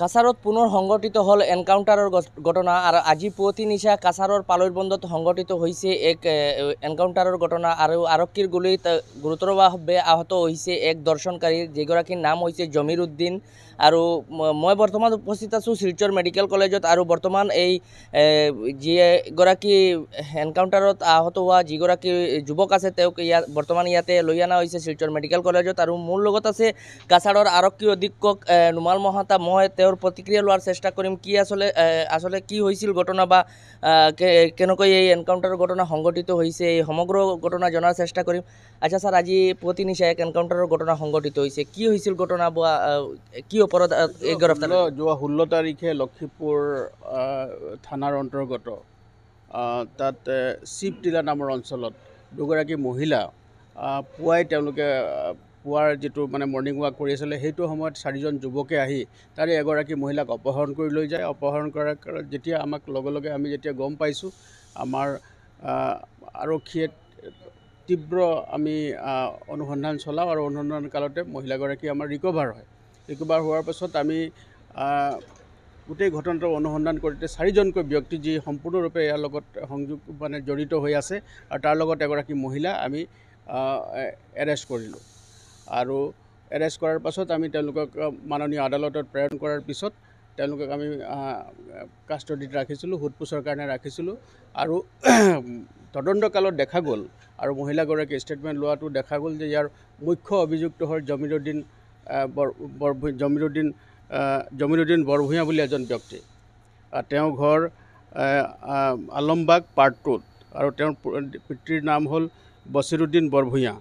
কাছাৰত পুনৰ সংঘটিত হল এনকাউণ্টাৰৰ ঘটনা আৰু আজি পুৱতি নিশা কাছাৰৰ পালৈৰবন্দত সংঘটিত হৈছে এক এনকাউণ্টাৰৰ ঘটনা আৰু আৰক্ষীৰ গুলীত গুৰুতৰভাৱে আহত হৈছে এক দৰ্শনকাৰী যিগৰাকীৰ নাম হৈছে জমিৰ উদ্দিন আৰু মই বৰ্তমান উপস্থিত আছোঁ শিলচৰ মেডিকেল কলেজত আৰু বৰ্তমান এই যিগৰাকী এনকাউণ্টাৰত আহত হোৱা যিগৰাকী যুৱক আছে তেওঁক বৰ্তমান ইয়াতে লৈ অনা হৈছে শিলচৰ মেডিকেল কলেজত আৰু মোৰ লগত আছে কাছাৰৰ আৰক্ষী অধীক্ষক নুমাল মহাতা। মই তেওঁৰ প্ৰতিক্ৰিয়া লোৱাৰ চেষ্টা কৰিম কি আসলে কি হৈছিল ঘটনা বা কেনেকৈ এই এনকাউণ্টাৰৰ ঘটনা সংঘটিত হৈছে এই সমগ্ৰ ঘটনা জনাৰ চেষ্টা কৰিম। আচ্ছা স্যাৰ, আজি পুৱতি নিশা এক এনকাউণ্টাৰৰ ঘটনা সংঘটিত হৈছে, কি হৈছিল ঘটনা বা কি অপৰাধ এই গ্ৰেপ্তাৰ? যোৱা 16 তাৰিখে লক্ষীপুৰ থানাৰ অন্তৰ্গত তাত শিৱটিলা নামৰ অঞ্চলত দুগৰাকী মহিলা পুৱাই তেওঁলোকে পুৱাৰ যিটো মানে মৰ্ণিং ৱাক কৰি আছিলে সেইটো সময়ত 4জন যুৱকে আহি তাৰে এগৰাকী মহিলাক অপহৰণ কৰি লৈ যায়। অপহৰণ কৰাৰ যেতিয়া আমাক লগে লগে আমি যেতিয়া গম পাইছোঁ, আমাৰ আৰক্ষীয়ে তীব্ৰ আমি অনুসন্ধান চলাওঁ আৰু অনুসন্ধান কালতে মহিলাগৰাকী আমাৰ ৰিকভাৰ হয়। ৰিকভাৰ হোৱাৰ পাছত আমি গোটেই ঘটনাটো অনুসন্ধান কৰোঁতে 4জনকৈ ব্যক্তি যি সম্পূৰ্ণৰূপে ইয়াৰ লগত সংযোগ মানে জড়িত হৈ আছে আৰু তাৰ লগত এগৰাকী মহিলা আমি এৰেষ্ট কৰিলোঁ আৰু এৰেষ্ট কৰাৰ পাছত আমি তেওঁলোকক মাননীয় আদালতত প্ৰেৰণ কৰাৰ পিছত তেওঁলোকক আমি কাষ্টডিত ৰাখিছিলোঁ, সোধপোছৰ কাৰণে ৰাখিছিলোঁ আৰু তদন্তকালত দেখা গ'ল আৰু মহিলাগৰাকী ষ্টেটমেণ্ট লোৱাটো দেখা গ'ল যে ইয়াৰ মুখ্য অভিযুক্ত হ'ল জমিৰুদ্দিন বৰভূঞা বুলি এজন ব্যক্তি। তেওঁৰ ঘৰ আলমবাগ পাৰ্ট 2 আৰু তেওঁৰ পিতৃৰ নাম হ'ল বছিৰুদ্দিন বৰভূঞা।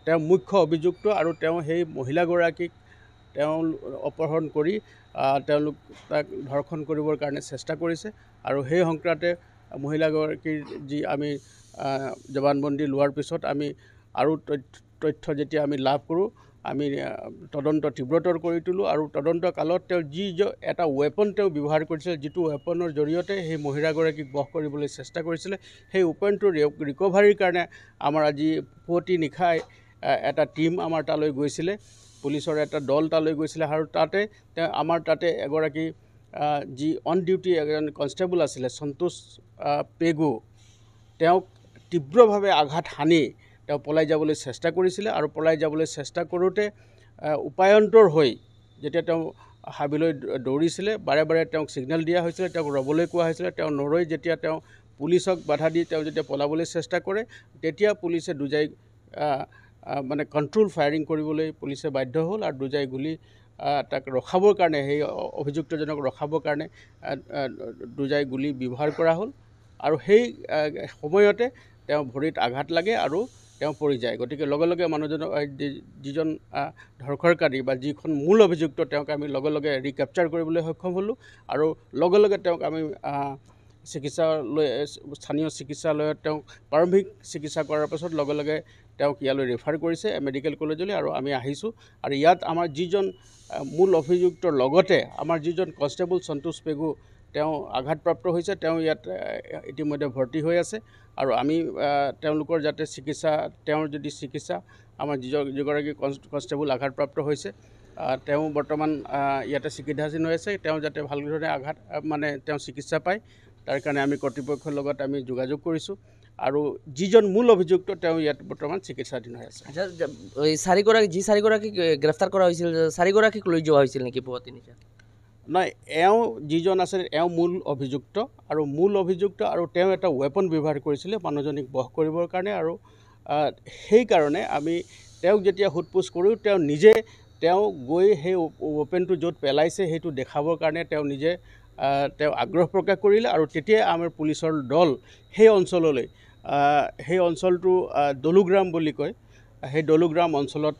তেওঁ মুখ্য অভিযুক্ত আৰু তেওঁ সেই মহিলাগৰাকীক তেওঁ অপহৰণ কৰি তেওঁলোক তাক ধৰ্ষণ কৰিবৰ কাৰণে চেষ্টা কৰিছে আৰু সেই সংক্ৰান্তে মহিলাগৰাকীৰ যি আমি জবানবন্দী লোৱাৰ পিছত আমি আৰু তথ্য যেতিয়া আমি লাভ কৰোঁ, আমি তদন্ত তীব্ৰতৰ কৰি তোলোঁ আৰু তদন্ত কালত তেওঁ এটা ৱেপন তেওঁ ব্যৱহাৰ কৰিছিলে, যিটো ৱেপনৰ জৰিয়তে সেই মহিলাগৰাকীক বশ কৰিবলৈ চেষ্টা কৰিছিলে, সেই ৱেপনটোৰ ৰিকভাৰীৰ কাৰণে আমাৰ আজি পুৱতি নিশাই এটা টীম আমাৰ তালৈ গৈছিলে, পুলিচৰ এটা দল তালৈ গৈছিলে আৰু আমাৰ তাতে এগৰাকী যি অন ডিউটি এজন কনষ্টেবল আছিলে সন্তোষ পেগু, তেওঁক তীব্ৰভাৱে আঘাত সানি তেওঁ পলাই যাবলৈ চেষ্টা কৰিছিলে আৰু পলাই যাবলৈ চেষ্টা কৰোঁতে উপায়ন্তৰ হৈ যেতিয়া তেওঁ হাবিলৈ দৌৰিছিলে, বাৰে বাৰে তেওঁক ছিগনেল দিয়া হৈছিলে, তেওঁক ৰ'বলৈ কোৱা হৈছিলে, তেওঁ নৰৈ যেতিয়া তেওঁ পুলিচক বাধা দি তেওঁ যেতিয়া পলাবলৈ চেষ্টা কৰে, তেতিয়া পুলিচে দুজাই মানে কণ্ট্ৰল ফায়াৰিং কৰিবলৈ পুলিচে বাধ্য হ'ল আৰু দুজাই গুলি তাক ৰখাবৰ কাৰণে, সেই অভিযুক্তজনক ৰখাবৰ কাৰণে দুজাই গুলি ব্যৱহাৰ কৰা হ'ল আৰু সেই সময়তে তেওঁ ভৰিত আঘাত লাগে আৰু তেওঁ পৰি যায়। গতিকে লগে লগে মানুহজনক যিজন ধৰ্ষণকাৰী বা যিখন মূল অভিযুক্ত তেওঁক আমি লগে লগে ৰিকেপচাৰ কৰিবলৈ সক্ষম হ'লোঁ আৰু লগে লগে তেওঁক আমি স্থানীয় চিকিৎসালয়ত তেওঁক প্ৰাৰম্ভিক চিকিৎসা কৰাৰ পাছত লগে লগে তেওঁক ইয়ালৈ ৰেফাৰ কৰিছে মেডিকেল কলেজলৈ আৰু আমি আহিছোঁ আৰু ইয়াত আমাৰ যিজন মূল অভিযুক্তৰ লগতে আমাৰ যিজন কনষ্টেবল সন্তোষ পেগু তেওঁ আঘাতপ্ৰাপ্ত হৈছে, তেওঁ ইয়াত ইতিমধ্যে ভৰ্তি হৈ আছে আৰু আমি তেওঁলোকৰ যাতে তেওঁৰ যদি চিকিৎসা আমাৰ যিগৰাকী কনষ্টেবল আঘাতপ্ৰাপ্ত হৈছে তেওঁ বৰ্তমান ইয়াতে চিকিৎসাধীন হৈ আছে, তেওঁ যাতে ভালধৰণে তেওঁ চিকিৎসা পায় তাৰ কাৰণে আমি কৰ্তৃপক্ষৰ লগত আমি যোগাযোগ কৰিছোঁ আৰু যিজন মূল অভিযুক্ত তেওঁ ইয়াত বৰ্তমান চিকিৎসাধীন হৈ আছে। চাৰিগৰাকীক গ্ৰেপ্তাৰ কৰা হৈছিল, চাৰিগৰাকীক লৈ যোৱা হৈছিল নেকি পুৱতি নিশা? নাই, যিজন আছে মূল অভিযুক্ত আৰু তেওঁ এটা ৱেপন ব্যৱহাৰ কৰিছিলে মানুহজনীক বশ কৰিবৰ কাৰণে আৰু সেইকাৰণে আমি তেওঁক যেতিয়া সোধপোছ কৰোঁ তেওঁ গৈ সেই ৱেপনটো য'ত পেলাইছে সেইটো দেখাবৰ কাৰণে তেওঁ আগ্ৰহ প্ৰকাশ কৰিলে আৰু তেতিয়াই আমাৰ পুলিচৰ দল সেই অঞ্চলটো দলুগ্ৰাম বুলি কয়, সেই দলুগ্ৰাম অঞ্চলত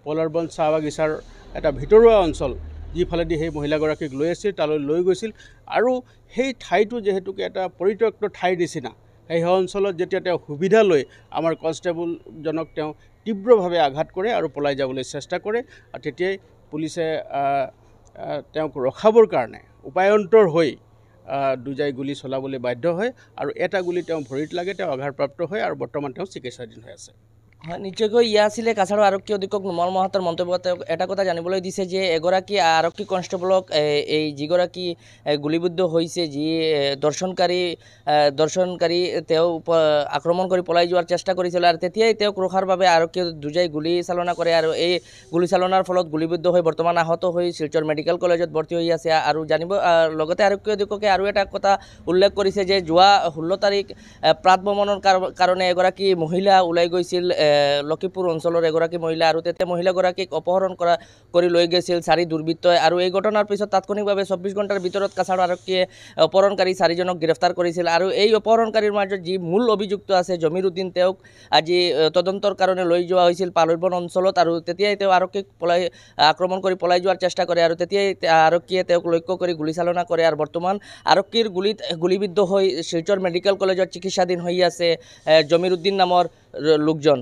পলাৰবন চাহ বাগিচাৰ এটা ভিতৰুৱা অঞ্চল যিফালেদি সেই মহিলাগৰাকীক লৈ আছিল তালৈ লৈ গৈছিল আৰু সেই ঠাইটো যিহেতুকে এটা পৰিত্যক্ত ঠাইৰ নিচিনা, সেই অঞ্চলত যেতিয়া তেওঁ সুবিধা লৈ আমাৰ কনষ্টেবলজনক তেওঁ তীব্ৰভাৱে আঘাত কৰে আৰু পলাই যাবলৈ চেষ্টা কৰে আৰু তেতিয়াই পুলিচে তেওঁক ৰখাবৰ কাৰণে উপায়ন্তৰ হৈ দুজাই গুলি চলাবলৈ বাধ্য হয় আৰু এটা গুলি তেওঁ ভৰিত লাগে, তেওঁ আঘাতপ্ৰাপ্ত হয় আৰু বৰ্তমান তেওঁ চিকিৎসাধীন হৈ আছে। হয় নিশ্চয়কৈ ইয়া আছিলে কাছাৰৰ আৰক্ষী অধীক্ষক নুমল মহাতৰ মন্তব্যত তেওঁ এটা কথা জানিবলৈ দিছে যে এগৰাকী আৰক্ষী কনষ্টেবলক এই যিগৰাকী গুলিবিদ্ধ হৈছে যি দৰ্শনকাৰী তেওঁ আক্ৰমণ কৰি পলাই যোৱাৰ চেষ্টা কৰিছিল আৰু তেতিয়াই তেওঁক ৰখাৰ বাবে আৰক্ষীয়ে দুজাই গুলী চালনা কৰে আৰু এই গুলী চালনাৰ ফলত গুলিবিদ্ধ হৈ বৰ্তমান আহত হৈ শিলচৰ মেডিকেল কলেজত ভৰ্তি হৈ আছে। আৰু লগতে আৰক্ষী অধীক্ষকে আৰু এটা কথা উল্লেখ কৰিছে যে যোৱা 16 তাৰিখ প্ৰাত ভ্ৰমণৰ কাৰণে এগৰাকী মহিলা ওলাই গৈছিল লক্ষীপুৰ অঞ্চলৰ এগৰাকী মহিলা আৰু তেতিয়া মহিলাগৰাকীক অপহৰণ কৰি লৈ গৈছিল 4 দুৰ্বৃত্তই আৰু এই ঘটনাৰ পিছত তাৎক্ষণিকভাৱে 24 ঘণ্টাৰ ভিতৰত কাছাৰ আৰক্ষীয়ে অপহৰণকাৰী 4জনক গ্ৰেপ্তাৰ কৰিছিল আৰু এই অপহৰণকাৰীৰ মাজত যি মূল অভিযুক্ত আছে জমিৰ উদ্দিন তেওঁক আজি তদন্তৰ কাৰণে লৈ যোৱা হৈছিল পালৈবন অঞ্চলত আৰু তেতিয়াই তেওঁ আৰক্ষীক আক্ৰমণ কৰি পলাই যোৱাৰ চেষ্টা কৰে আৰু তেতিয়াই আৰক্ষীয়ে তেওঁক লক্ষ্য কৰি গুলীচালনা কৰে আৰু বৰ্তমান আৰক্ষীৰ গুলিবিদ্ধ হৈ শিলচৰ মেডিকেল কলেজত চিকিৎসাধীন হৈ আছে জমিৰ উদ্দিন নামৰ লোকজন।